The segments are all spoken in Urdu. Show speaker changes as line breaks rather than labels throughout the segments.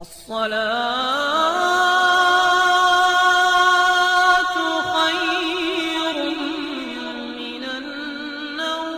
الصلاة خير من النوم۔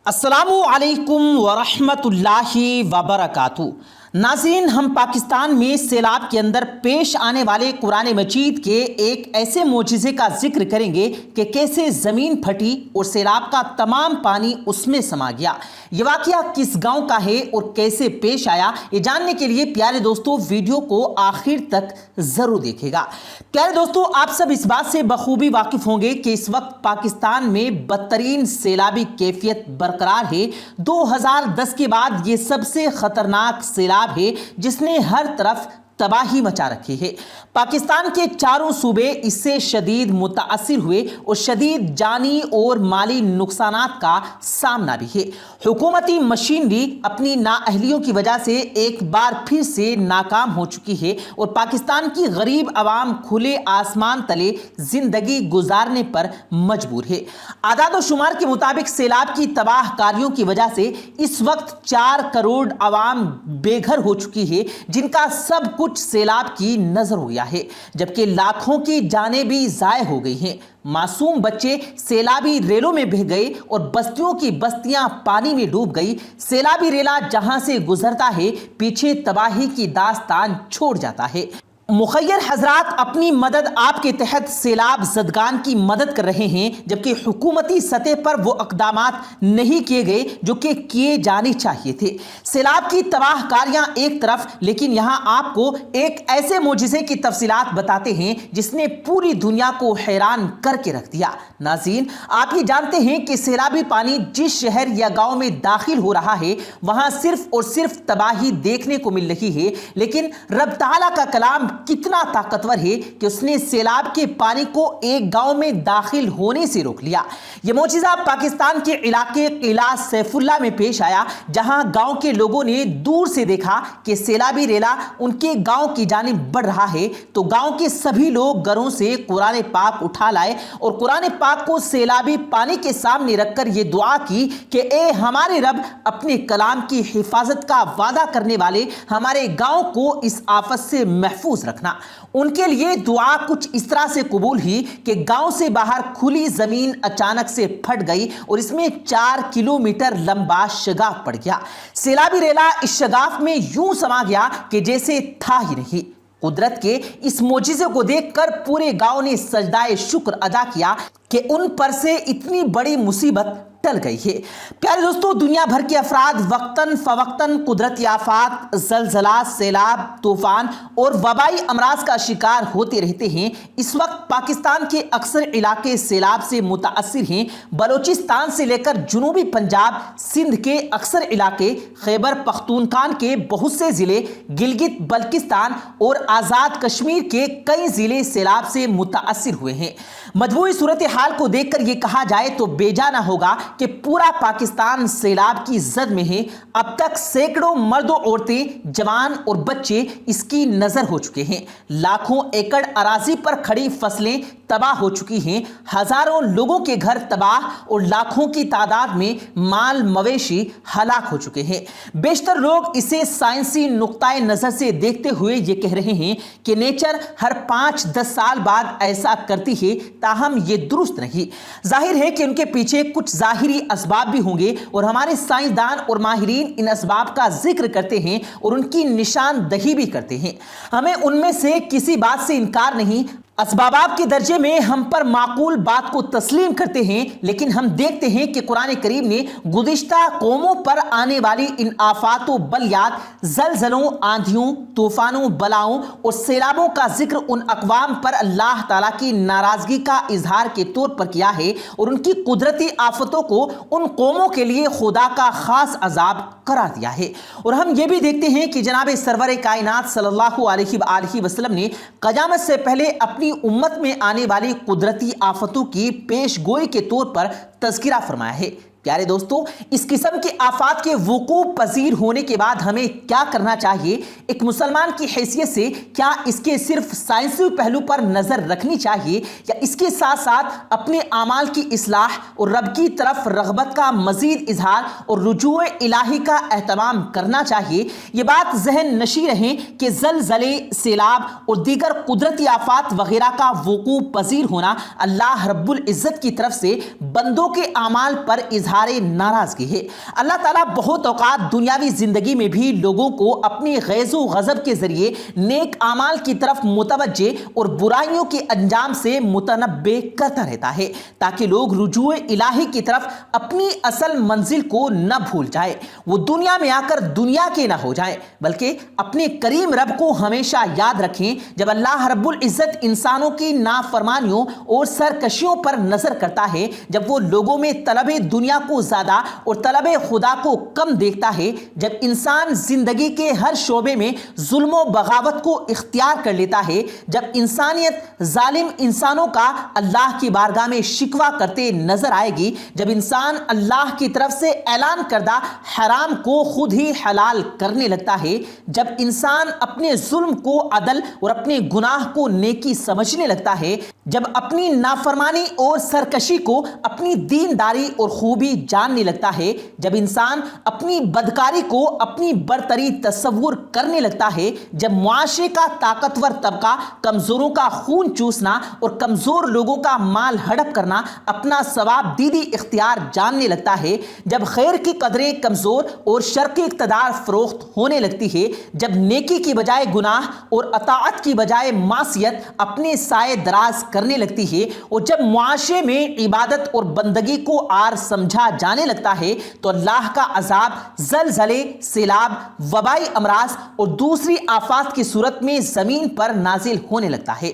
السلام علیکم ورحمۃ اللہ وبرکاتہ۔ ناظرین، ہم پاکستان میں سیلاب کے اندر پیش آنے والے قرآن مجید کے ایک ایسے معجزے کا ذکر کریں گے کہ کیسے زمین پھٹی اور سیلاب کا تمام پانی اس میں سما گیا۔ یہ واقعہ کس گاؤں کا ہے اور کیسے پیش آیا، یہ جاننے کے لیے پیارے دوستو ویڈیو کو آخر تک ضرور دیکھے گا۔ پیارے دوستو، آپ سب اس بات سے بخوبی واقف ہوں گے کہ اس وقت پاکستان میں بدترین سیلابی کیفیت برقرار ہے۔ 2010 کے بعد یہ سب سے خطرناک سیلاب ہے جس نے ہر طرف تباہی مچا رکھی ہے۔ پاکستان کے چاروں صوبے اس سے شدید متاثر ہوئے اور شدید جانی اور مالی نقصانات کا سامنا بھی ہے۔ حکومتی مشینری اپنی نااہلیوں کی وجہ سے ایک بار پھر سے ناکام ہو چکی ہے اور پاکستان کی غریب عوام کھلے آسمان تلے زندگی گزارنے پر مجبور ہے۔ اعداد و شمار کے مطابق سیلاب کی تباہ کاریوں کی وجہ سے اس وقت 4 کروڑ عوام بے گھر ہو چکی ہے، جن کا سب کچھ سیلاب کی نظر ہو گیا ہے، جبکہ لاکھوں کی جانیں بھی ضائع ہو گئی ہیں۔ معصوم بچے سیلابی ریلوں میں بہہ گئے اور بستیوں کی بستیاں پانی میں ڈوب گئی۔ سیلابی ریلا جہاں سے گزرتا ہے پیچھے تباہی کی داستان چھوڑ جاتا ہے۔ مخیر حضرات اپنی مدد آپ کے تحت سیلاب زدگان کی مدد کر رہے ہیں، جبکہ حکومتی سطح پر وہ اقدامات نہیں کیے گئے جو کہ کیے جانے چاہیے تھے۔ سیلاب کی تباہ کاریاں ایک طرف، لیکن یہاں آپ کو ایک ایسے معجزے کی تفصیلات بتاتے ہیں جس نے پوری دنیا کو حیران کر کے رکھ دیا۔ ناظرین، آپ یہ جانتے ہیں کہ سیلابی پانی جس شہر یا گاؤں میں داخل ہو رہا ہے وہاں صرف اور صرف تباہی دیکھنے کو مل رہی ہے، لیکن رب تعالیٰ کا کلام کتنا طاقتور ہے کہ اس نے سیلاب کے پانی کو ایک گاؤں میں داخل ہونے سے روک لیا۔ یہ معجزہ پاکستان کے علاقے قلعہ سیف اللہ میں پیش آیا، جہاں گاؤں کے لوگوں نے دور سے دیکھا کہ سیلابی ریلا ان کے گاؤں کی جانب بڑھ رہا ہے، تو گاؤں کے سبھی لوگ گھروں سے قرآن پاک اٹھا لائے اور قرآن پاک کو سیلابی پانی کے سامنے رکھ کر یہ دعا کی کہ اے ہمارے رب، اپنے کلام کی حفاظت کا وعدہ کرنے والے ہمارے گاؤں کو اس آفت سے محفوظ رکھنا۔ ان کے لیے دعا کچھ اس طرح سے قبول ہوئی کہ گاؤں سے باہر کھلی زمین اچانک سے پھٹ گئی اور اس میں 4 کلومیٹر لمبا شگاف پڑ گیا۔ سیلابی ریلا اس شگاف میں یوں سما گیا کہ جیسے تھا ہی نہیں۔ قدرت کے اس معجزے کو دیکھ کر پورے گاؤں نے سجدہ شکر ادا کیا کہ ان پر سے اتنی بڑی مصیبت ٹل گئی ہے۔ پیارے دوستو، دنیا بھر کے افراد وقتاً فوقتاً قدرتی آفات، زلزلہ، سیلاب، طوفان اور وبائی امراض کا شکار ہوتے رہتے ہیں۔ اس وقت پاکستان کے اکثر علاقے سیلاب سے متاثر ہیں۔ بلوچستان سے لے کر جنوبی پنجاب، سندھ کے اکثر علاقے، خیبر پختونخوا کے بہت سے ضلع، گلگت بلتستان اور آزاد کشمیر کے کئی ضلع سیلاب سے متاثر ہوئے ہیں۔ مجموعی صورتحال کو دیکھ کر یہ کہا جائے تو بے جا نہ ہوگا کہ پورا پاکستان سیلاب کی زد میں ہے۔ اب تک سینکڑوں مرد و عورتیں، جوان اور بچے اس کی نظر ہو چکے ہیں۔ لاکھوں ایکڑ اراضی پر کھڑی فصلیں تباہ ہو چکی ہیں، ہزاروں لوگوں کے گھر تباہ اور لاکھوں کی تعداد میں مال مویشی ہلاک ہو چکے ہیں۔ بیشتر لوگ اسے سائنسی نقطۂ نظر سے دیکھتے ہوئے یہ کہہ رہے ہیں کہ نیچر ہر 5-10 سال بعد ایسا کرتی ہے، تاہم یہ درست نہیں۔ ظاہر ہے کہ ان کے پیچھے کچھ ظاہری اسباب بھی ہوں گے اور ہمارے سائنسدان اور ماہرین ان اسباب کا ذکر کرتے ہیں اور ان کی نشاندہی بھی کرتے ہیں۔ ہمیں ان میں سے کسی بات سے انکار نہیں۔ اسبابات کے درجے میں ہم پر معقول بات کو تسلیم کرتے ہیں، لیکن ہم دیکھتے ہیں کہ قرآن کریم نے گزشتہ قوموں پر آنے والی ان آفات و بلیات، زلزلوں، آندھیوں، طوفانوں، بلاؤں اور سیلابوں کا ذکر ان اقوام پر اللہ تعالیٰ کی ناراضگی کا اظہار کے طور پر کیا ہے اور ان کی قدرتی آفتوں کو ان قوموں کے لیے خدا کا خاص عذاب قرار دیا ہے۔ اور ہم یہ بھی دیکھتے ہیں کہ جناب سرور کائنات صلی اللہ علیہ وآلہ وسلم نے قیامت سے پہلے اپنی امت میں آنے والی قدرتی آفتوں کی پیش گوئی کے طور پر تذکرہ فرمایا ہے۔ پیارے دوستو، اس قسم کے آفات کے وقوع پذیر ہونے کے بعد ہمیں کیا کرنا چاہیے؟ ایک مسلمان کی حیثیت سے کیا اس کے صرف سائنسی پہلو پر نظر رکھنی چاہیے یا اس کے ساتھ ساتھ اپنے اعمال کی اصلاح اور رب کی طرف رغبت کا مزید اظہار اور رجوع الہی کا اہتمام کرنا چاہیے؟ یہ بات ذہن نشیں رہیں کہ زلزلے، سیلاب اور دیگر قدرتی آفات وغیرہ کا وقوع پذیر ہونا اللہ رب العزت کی طرف سے بندوں کے اعمال پر اظہار ناراضگی ہے۔ اللہ تعالیٰ بہت اوقات دنیاوی زندگی میں بھی لوگوں کو اپنے غیظ و غضب کے ذریعے نیک اعمال کی طرف متوجہ اور برائیوں کے انجام سے متنبہ کرتا رہتا ہے تاکہ لوگ رجوع الہی کی طرف اپنی اصل منزل کو نہ بھول جائیں، وہ دنیا میں آ کر دنیا کے نہ ہو جائیں، بلکہ اپنے کریم رب کو ہمیشہ یاد رکھیں۔ جب اللہ رب العزت انسانوں کی نافرمانیوں اور سرکشیوں پر نظر کرتا ہے، جب وہ لوگوں میں طلب دنیا کو زیادہ اور طلب خدا کو کم دیکھتا ہے، جب انسان زندگی کے ہر شعبے میں ظلم و بغاوت کو اختیار کر لیتا ہے، جب انسانیت ظالم انسانوں کا اللہ کی بارگاہ میں شکوہ کرتے نظر آئے گی، جب انسان اللہ کی طرف سے اعلان کردہ حرام کو خود ہی حلال کرنے لگتا ہے، جب انسان اپنے ظلم کو عدل اور اپنے گناہ کو نیکی سمجھنے لگتا ہے، جب اپنی نافرمانی اور سرکشی کو اپنی دینداری اور خوبی جاننے لگتا ہے، جب انسان اپنی بدکاری کو اپنی برتری تصور کرنے لگتا ہے، جب معاشرے کا طاقتور طبقہ کمزوروں کا خون چوسنا اور کمزور لوگوں کا مال ہڑپ کرنا اپنا ثواب دیدی اختیار جاننے لگتا ہے، جب خیر کی قدریں کمزور اور شر کی اقتدار فروخت ہونے لگتی ہے، جب نیکی کی بجائے گناہ اور اطاعت کی بجائے معصیت اپنے سائے دراز کرنے لگتی ہے، اور جب معاشرے میں عبادت اور بندگی کو آر سمجھا جانے لگتا ہے، تو اللہ کا عذاب زلزلے، سیلاب، وبائی امراض اور دوسری آفات کی صورت میں زمین پر نازل ہونے لگتا ہے۔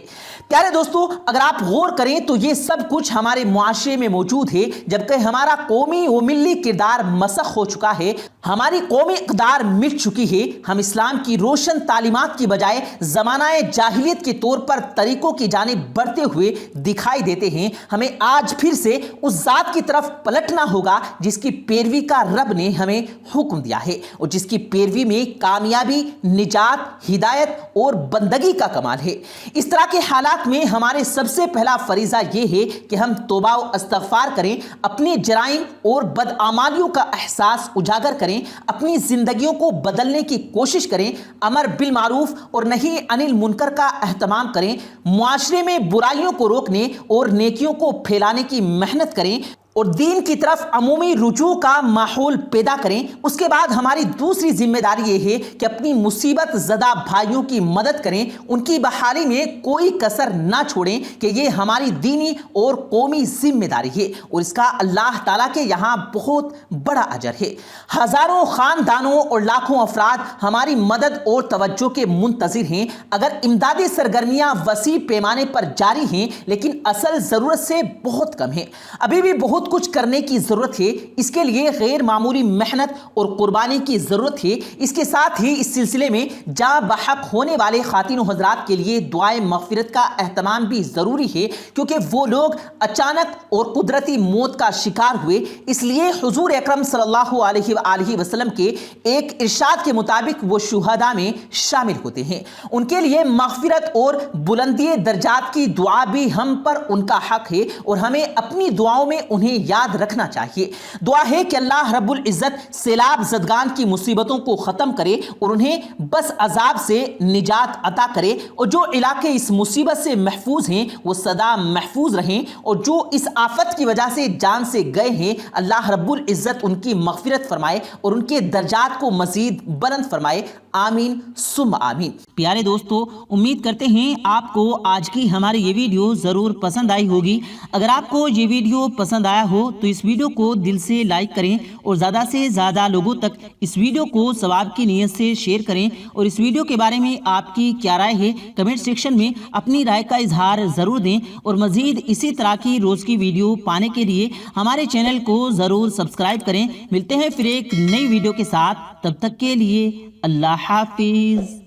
پیارے دوستو، اگر آپ غور کریں تو یہ سب کچھ ہمارے معاشرے میں موجود ہے، جبکہ ہمارا قومی و ملی کردار مسخ ہو چکا ہے، ہماری قومی اقدار مٹ چکی ہے۔ ہم اسلام کی روشن تعلیمات کی بجائے زمانہ جاہلیت کے طور پر طریقوں کی جانب بڑھتے ہوئے دکھائی دیتے ہیں۔ ہمیں آج پھر سے اس ذات کی طرف پلٹنا ہوگا جس کی پیروی کا رب نے ہمیں حکم دیا ہے اور جس کی پیروی میں کامیابی، نجات، ہدایت اور بندگی کا کمال ہے۔ اس طرح کے حالات میں ہمارے سب سے پہلا فریضہ یہ ہے کہ ہم توبہ و استغفار کریں، اپنے جرائم اور بدعمالیوں کا احساس اجاگر کریں، اپنی زندگیوں کو بدلنے کی کوشش کریں، امر بالمعروف اور نہی عن المنکر کا اہتمام کریں، معاشرے میں برائیوں کو روکنے اور نیکیوں کو پھیلانے کی محنت کریں اور دین کی طرف عمومی رجوع کا ماحول پیدا کریں۔ اس کے بعد ہماری دوسری ذمہ داری یہ ہے کہ اپنی مصیبت زدہ بھائیوں کی مدد کریں، ان کی بحالی میں کوئی کسر نہ چھوڑیں کہ یہ ہماری دینی اور قومی ذمہ داری ہے اور اس کا اللہ تعالیٰ کے یہاں بہت بڑا اجر ہے۔ ہزاروں خاندانوں اور لاکھوں افراد ہماری مدد اور توجہ کے منتظر ہیں۔ اگر امدادی سرگرمیاں وسیع پیمانے پر جاری ہیں لیکن اصل ضرورت سے بہت کم ہیں، ابھی بھی بہت کچھ کرنے کی ضرورت ہے۔ اس کے لیے غیر معمولی محنت اور قربانی کی ضرورت ہے۔ اس کے ساتھ ہی اس سلسلے میں جاں بحق ہونے والے خواتین و حضرات کے لیے دعائے مغفرت کا اہتمام بھی ضروری ہے، کیونکہ وہ لوگ اچانک اور قدرتی موت کا شکار ہوئے۔ اس لیے حضور اکرم صلی اللہ علیہ وآلہ وسلم کے ایک ارشاد کے مطابق وہ شہداء میں شامل ہوتے ہیں۔ ان کے لیے مغفرت اور بلندی درجات کی دعا بھی ہم پر ان کا حق ہے اور ہمیں اپنی دعاؤں میں انہیں یاد رکھنا چاہیے۔ دعا ہے کہ اللہ رب العزت سیلاب زدگان کی مصیبتوں کو ختم کرے اور انہیں بس عذاب سے نجات عطا کرے، اور جو علاقے اس مصیبت سے محفوظ ہیں وہ سدا محفوظ رہیں، اور جو اس آفت کی وجہ سے جان سے گئے ہیں اللہ رب العزت ان کی مغفرت فرمائے اور ان کے درجات کو مزید بلند فرمائے۔ آمین ثم آمین۔ پیارے دوستو، امید کرتے ہیں آپ کو آج کی ہماری یہ ویڈیو ضرور پسند آئی ہوگی۔ اگر آپ کو یہ ویڈیو پسند آیا ہو تو اس ویڈیو کو دل سے لائک کریں اور زیادہ سے زیادہ لوگوں تک اس ویڈیو کو ثواب کی نیت سے شیئر کریں، اور اس ویڈیو کے بارے میں آپ کی کیا رائے ہے کمنٹ سیکشن میں اپنی رائے کا اظہار ضرور دیں، اور مزید اسی طرح کی روز کی ویڈیو پانے کے لیے ہمارے چینل کو ضرور سبسکرائب کریں۔ ملتے ہیں پھر ایک نئی ویڈیو کے ساتھ، تب تک کے لیے اللہ حافظ۔